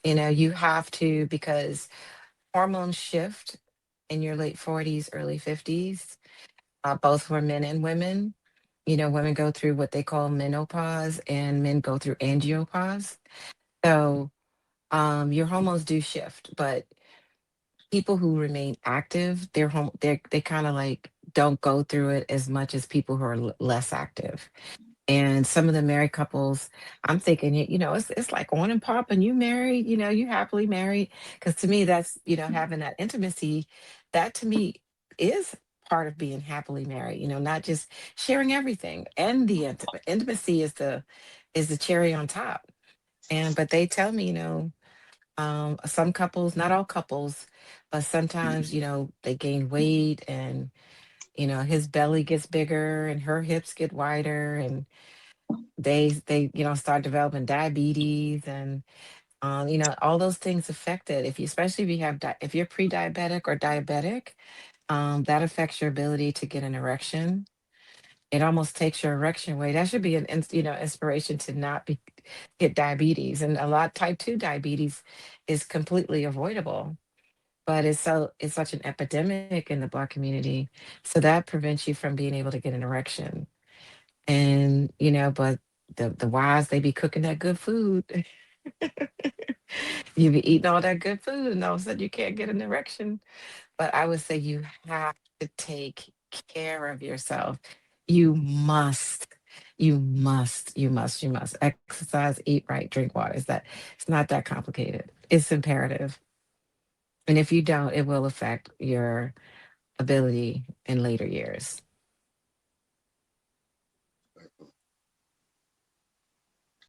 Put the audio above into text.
You have to, because hormones shift in your late 40s, early 50s, both for men and women. Women go through what they call menopause and men go through angiopause. So your hormones do shift, but people who remain active, they kind of like don't go through it as much as people who are less active. And some of the married couples, I'm thinking, it's like on and pop, and you married, you happily married. Because to me, that's, having that intimacy, that to me is part of being happily married. Not just sharing everything, and the intimacy is the cherry on top. And but they tell me, some couples, not all couples, but sometimes, they gain weight, and his belly gets bigger and her hips get wider, and they start developing diabetes, and all those things affect it. If you especially if you have if you're pre-diabetic or diabetic, that affects your ability to get an erection. It almost takes your erection away. That should be an inspiration to not be get diabetes. And a lot type 2 diabetes is completely avoidable, but it's such an epidemic in the Black community. So that prevents you from being able to get an erection. And but the wives, they be cooking that good food. You be eating all that good food, and all of a sudden you can't get an erection. But I would say you have to take care of yourself. You must, you must exercise, eat right, drink water. It's not that complicated. It's imperative. And if you don't, it will affect your ability in later years.